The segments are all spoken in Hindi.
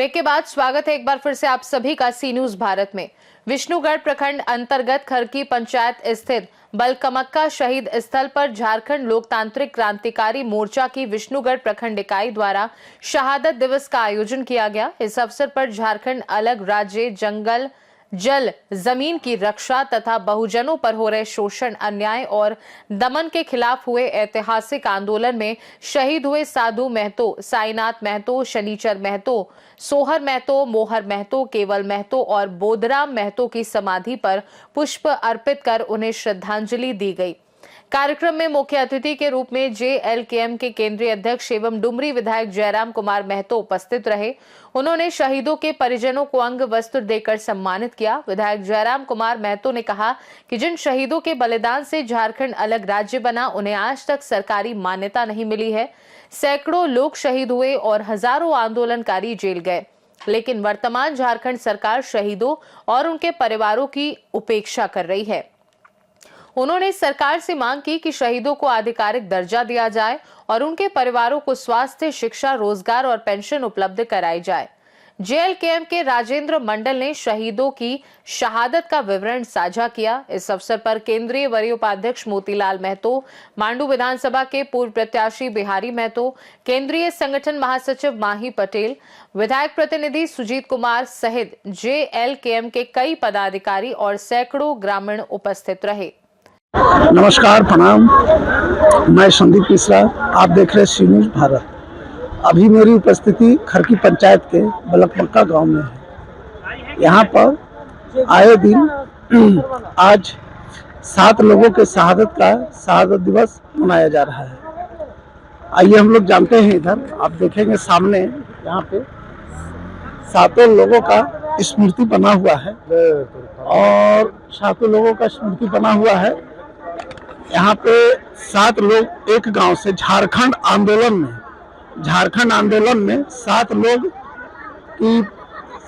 ब्रेक के बाद स्वागत है एक बार फिर से आप सभी का सी न्यूज भारत में। विष्णुगढ़ प्रखंड अंतर्गत खरकी पंचायत स्थित बलकमक्का शहीद स्थल पर झारखंड लोकतांत्रिक क्रांतिकारी मोर्चा की विष्णुगढ़ प्रखंड इकाई द्वारा शहादत दिवस का आयोजन किया गया। इस अवसर पर झारखंड अलग राज्य जंगल जल जमीन की रक्षा तथा बहुजनों पर हो रहे शोषण अन्याय और दमन के खिलाफ हुए ऐतिहासिक आंदोलन में शहीद हुए साधु महतो, साईनाथ महतो, शनिचर महतो, सोहर महतो, मोहर महतो, केवल महतो और बोधराम महतो की समाधि पर पुष्प अर्पित कर उन्हें श्रद्धांजलि दी गई। कार्यक्रम में मुख्य अतिथि के रूप में JLKM के केंद्रीय अध्यक्ष एवं डुमरी विधायक जयराम कुमार महतो उपस्थित रहे। उन्होंने शहीदों के परिजनों को अंग वस्त्र देकर सम्मानित किया। विधायक जयराम कुमार महतो ने कहा कि जिन शहीदों के बलिदान से झारखंड अलग राज्य बना, उन्हें आज तक सरकारी मान्यता नहीं मिली है। सैकड़ों लोग शहीद हुए और हजारों आंदोलनकारी जेल गए, लेकिन वर्तमान झारखंड सरकार शहीदों और उनके परिवारों की उपेक्षा कर रही है। उन्होंने सरकार से मांग की कि शहीदों को आधिकारिक दर्जा दिया जाए और उनके परिवारों को स्वास्थ्य, शिक्षा, रोजगार और पेंशन उपलब्ध कराई जाए। JLKM के राजेंद्र मंडल ने शहीदों की शहादत का विवरण साझा किया। इस अवसर पर केंद्रीय वरीय उपाध्यक्ष मोतीलाल महतो, मांडू विधानसभा के पूर्व प्रत्याशी बिहारी महतो, केंद्रीय संगठन महासचिव माही पटेल, विधायक प्रतिनिधि सुजीत कुमार सहित JLKM के कई पदाधिकारी और सैकड़ों ग्रामीण उपस्थित रहे। नमस्कार, प्रणाम। मैं संदीप मिश्रा, आप देख रहे सी न्यूज भारत। अभी मेरी उपस्थिति खरकी पंचायत के बलकमक्का गांव में है। यहाँ पर आए दिन आज 7 लोगों के शहादत दिवस मनाया जा रहा है। आइए हम लोग जानते हैं। इधर आप देखेंगे सामने यहाँ पे 7 लोगों का स्मृति बना हुआ है और 7 लोगों का स्मृति बना हुआ है। यहाँ पे 7 लोग एक गांव से झारखंड आंदोलन में 7 लोग की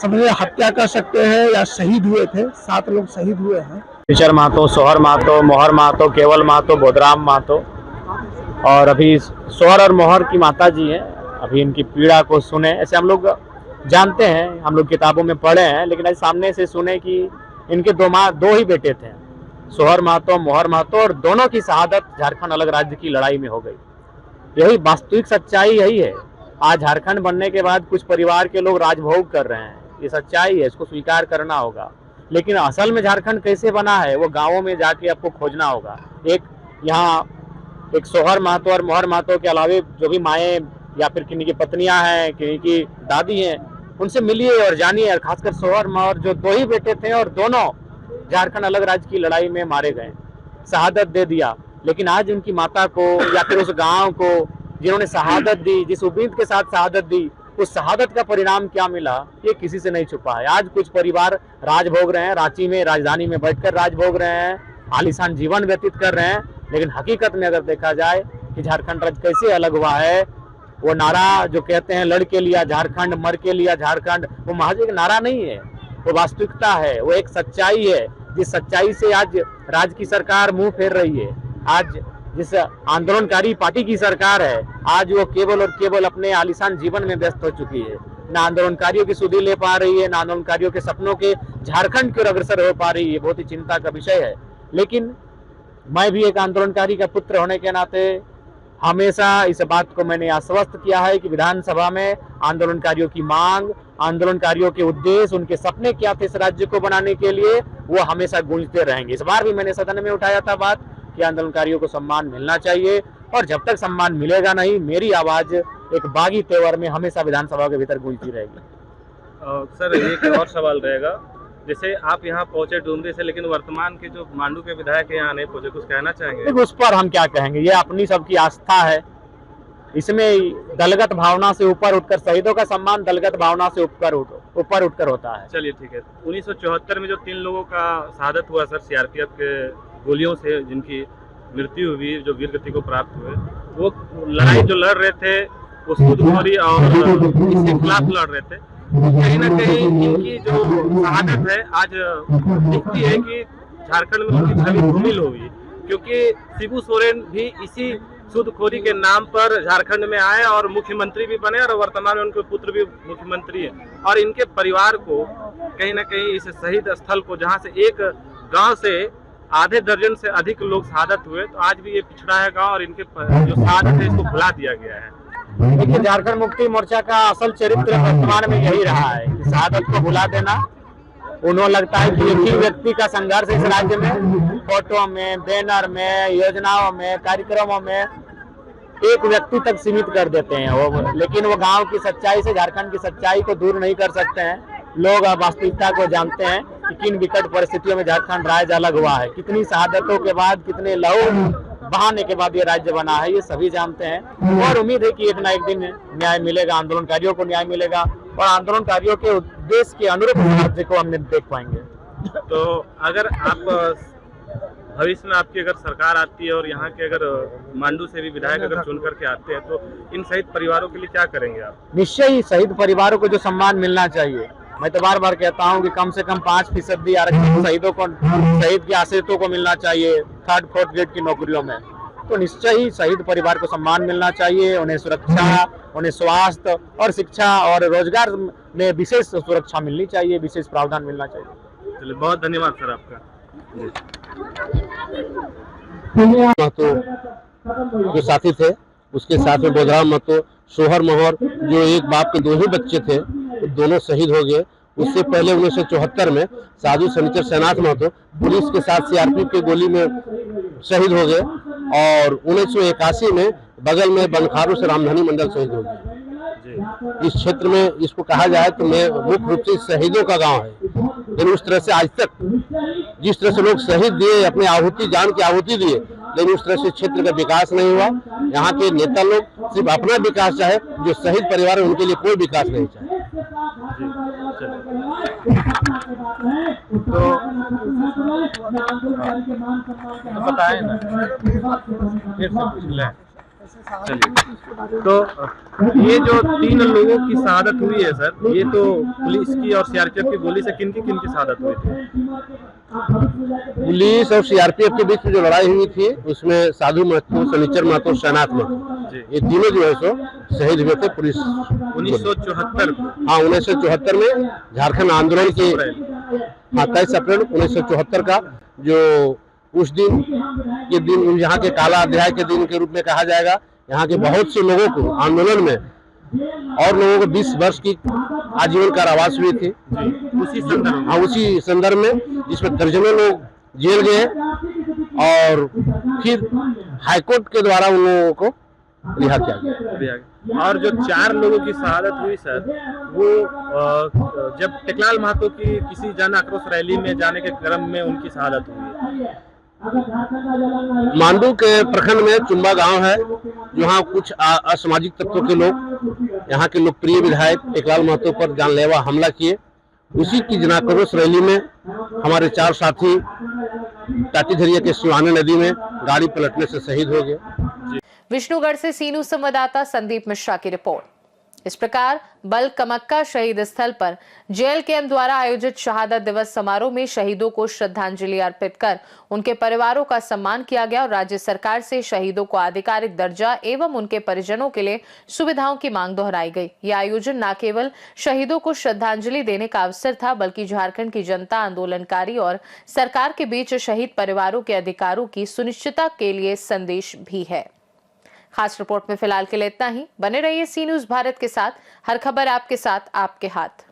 समझे हत्या कर सकते हैं या शहीद हुए थे। 7 लोग शहीद हुए हैं। शनिचर महतो, सोहर महतो, मोहर महतो, केवल महतो, बोधराम महतो और अभी सोहर और मोहर की माता जी हैं। अभी इनकी पीड़ा को सुने, ऐसे हम लोग जानते हैं, हम लोग किताबों में पढ़े हैं, लेकिन आज सामने से सुने कि इनके दो ही बेटे थे, सोहर महतो, मोहर महतो, और दोनों की शहादत झारखंड अलग राज्य की लड़ाई में हो गई। यही वास्तविक सच्चाई यही है। आज झारखंड बनने के बाद कुछ परिवार के लोग राजभोग कर रहे हैं, ये सच्चाई है, इसको स्वीकार करना होगा। लेकिन असल में झारखंड कैसे बना है वो गाँवों में जाके आपको खोजना होगा। एक सोहर महतो और मोहर महतो के अलावे जो भी माएँ या फिर किन्हीं की पत्नियां हैं, किन्हीं की दादी हैं, उनसे मिलिए और जानिए। और खासकर सोहर मोहर जो 2 ही बेटे थे और दोनों झारखंड अलग राज्य की लड़ाई में मारे गए, शहादत दे दिया। लेकिन आज उनकी माता को या फिर उस गांव को जिन्होंने शहादत दी, जिस उम्मीद के साथ शहादत दी, उस शहादत का परिणाम क्या मिला ये किसी से नहीं छुपा है। आज कुछ परिवार राज भोग रहे हैं, रांची में राजधानी में बैठकर राज भोग रहे हैं, आलीशान जीवन व्यतीत कर रहे हैं। लेकिन हकीकत में अगर देखा जाए कि झारखंड राज्य कैसे अलग हुआ है, वो नारा जो कहते हैं लड़ के लिया झारखंड, मर के लिया झारखंड, वो महज एक नारा नहीं है, वो वास्तविकता है, वो एक सच्चाई है। जिस सच्चाई से आज राज्य की सरकार मुंह फेर रही है, आज जिस आंदोलनकारी पार्टी की सरकार है, आज वो केवल और केवल अपने आलीशान जीवन में व्यस्त हो चुकी है। ना आंदोलनकारियों की सुधि ले पा रही है, ना आंदोलनकारियों के सपनों के झारखंड की ओर अग्रसर हो पा रही है। बहुत ही चिंता का विषय है। लेकिन मैं भी एक आंदोलनकारी का पुत्र होने के नाते हमेशा इस बात को मैंने आश्वस्त किया है कि विधानसभा में आंदोलनकारियों की मांग, आंदोलनकारियों के उद्देश्य, उनके सपने क्या थे इस राज्य को बनाने के लिए, वो हमेशा गूंजते रहेंगे। इस बार भी मैंने सदन में उठाया था बात कि आंदोलनकारियों को सम्मान मिलना चाहिए, और जब तक सम्मान मिलेगा नहीं, मेरी आवाज एक बागी तेवर में हमेशा विधानसभा के भीतर गूंजती रहेगी। सर, एक और सवाल रहेगा, जैसे आप यहाँ पहुंचे डुमरी से, लेकिन वर्तमान के जो मांडू के विधायक यहाँ नहीं पहुंचे, कुछ कहना चाहेंगे? उस पर हम क्या कहेंगे, ये अपनी सबकी आस्था है। इसमें दलगत भावना से ऊपर उठकर, शहीदों का सम्मान दलगत भावना से ऊपर उठकर होता है। चलिए ठीक है। 1974 में जो 3 लोगों का शहादत हुआ सर, CRPF के गोलियों से जिनकी मृत्यु हुई, जो वीर गति को प्राप्त हुए, वो लड़ाई जो लड़ रहे थे वो सूदखोरी और इसके खिलाफ लड़ रहे थे। कहीं ना कहीं इनकी जो शहादत है आज दिखती है कि झारखंड में उनकी छवि धूमिल हुई, क्योंकि शिबू सोरेन भी इसी सूदखोरी के नाम पर झारखंड में आए और मुख्यमंत्री भी बने और वर्तमान में उनके पुत्र भी मुख्यमंत्री है। और इनके परिवार को कहीं ना कहीं इस शहीद स्थल को, जहां से एक गांव से आधे दर्जन से अधिक लोग शहादत हुए, तो आज भी ये पिछड़ा है गांव और इनके जो शहादत है इसको भुला दिया गया है। देखिए, झारखंड मुक्ति मोर्चा का असल चरित्र वर्तमान में यही रहा है कि शहादत को भुला देना। उन्होंने लगता है कि एक ही व्यक्ति का संघर्ष इस राज्य में फोटो में, बैनर में, योजनाओं में, कार्यक्रमों में एक व्यक्ति तक सीमित कर देते हैं वो, लेकिन वो गांव की सच्चाई से, झारखंड की सच्चाई को दूर नहीं कर सकते हैं। लोग अब वास्तविकता को जानते हैं कि किन विकट परिस्थितियों में झारखंड राज्य अलग हुआ है, कितनी शहादतों के बाद, कितने लहू बहाने के बाद ये राज्य बना है, ये सभी जानते हैं। और उम्मीद है कि एक ना एक दिन न्याय मिलेगा, आंदोलनकारियों को न्याय मिलेगा और आंदोलनकारियों के उद्देश्य के अनुरूप राज्य को हम देख पाएंगे। तो अगर आप भविष्य में आपकी अगर सरकार आती है और यहाँ के अगर मांडू से भी विधायक अगर चुन करके आते हैं, तो इन शहीद परिवारों के लिए क्या करेंगे आप? निश्चय ही शहीद परिवारों को जो सम्मान मिलना चाहिए, मैं तो बार बार कहता हूं कि कम से कम 5% आरक्षण शहीदों को, शहीद के आश्रितों को मिलना चाहिए 3rd 4th ग्रेड की नौकरियों में। तो निश्चय ही शहीद परिवार को सम्मान मिलना चाहिए, उन्हें सुरक्षा, उन्हें स्वास्थ्य और शिक्षा और रोजगार में विशेष सुरक्षा मिलनी चाहिए, विशेष प्रावधान मिलना चाहिए। चलिए, बहुत धन्यवाद सर आपका। महतो जो साथी थे, उसके साथ में बोधराम महतो, सोहर मोहर, जो एक बाप के 2 ही बच्चे थे, दोनों शहीद हो गए। उससे पहले 1974 में साधु शनिचर सेनाथ महतो पुलिस के साथ सीआरपीएफ की गोली में शहीद हो गए और 1981 में बगल में बनखारू से रामधनी मंडल शहीद हो गए। इस क्षेत्र में इसको कहा जाए तो मैं मुख्य रूप से शहीदों का गांव है, लेकिन उस तरह से आज तक जिस तरह से लोग शहीद दिए, अपने आहुति, जान की आहुति दिए, लेकिन उस तरह से क्षेत्र का विकास नहीं हुआ। यहाँ के नेता लोग सिर्फ अपना विकास चाहे, जो शहीद परिवार है उनके लिए कोई विकास नहीं चाहे। तो बताएं ना, फिर से पूछ लें। चलिए, तो ये जो 3 लोगों की शहादत हुई है सर, ये तो पुलिस की और सीआरपीएफ की गोली से किन की शहादत हुई थी? पुलिस और सीआरपीएफ के बीच में जो लड़ाई हुई थी, उसमें साधु महतो, शनिचर महतो, सेनाथ महतो, ये तीनों जो है सो शहीद हुए थे पुलिस 1974। हाँ, 1974 में झारखंड आंदोलन के 23 अप्रैल 1974 का, जो उस दिन के दिन यहाँ के काला अध्याय के दिन के रूप में कहा जाएगा। यहाँ के बहुत से लोगों को आंदोलन में और लोगों को 20 वर्ष की आजीवन कारावास हुई थी उसी संदर्भ में, जिसमें दर्जनों लोग जेल गए और फिर हाईकोर्ट के द्वारा उन लोगों को रिहा किया गया। और जो 4 लोगों की शहादत हुई सर, वो जब टेकलाल महतो की किसी जन आक्रोश रैली में जाने के क्रम में उनकी शहादत हुई। मांडू के प्रखंड में चुम्बा गांव है, जहाँ कुछ असामाजिक तत्वों के लोग यहाँ के लोकप्रिय विधायक टेकलाल महतो पर जानलेवा हमला किए। उसी की जन आक्रोश रैली में हमारे 4 साथी टाटीझरिया के शिवानी नदी में गाड़ी पलटने से शहीद हो गए। विष्णुगढ़ से सीनू संवाददाता संदीप मिश्रा की रिपोर्ट। इस प्रकार बलकमक्का शहीद स्थल पर जेएलकेएम द्वारा आयोजित शहादत दिवस समारोह में शहीदों को श्रद्धांजलि अर्पित कर उनके परिवारों का सम्मान किया गया और राज्य सरकार से शहीदों को आधिकारिक दर्जा एवं उनके परिजनों के लिए सुविधाओं की मांग दोहराई गई। यह आयोजन न केवल शहीदों को श्रद्धांजलि देने का अवसर था, बल्कि झारखंड की जनता, आंदोलनकारी और सरकार के बीच शहीद परिवारों के अधिकारों की सुनिश्चितता के लिए संदेश भी है। खास रिपोर्ट में फिलहाल के लिए इतना ही। बने रहिए सी न्यूज़ भारत के साथ। हर खबर आपके साथ, आपके हाथ।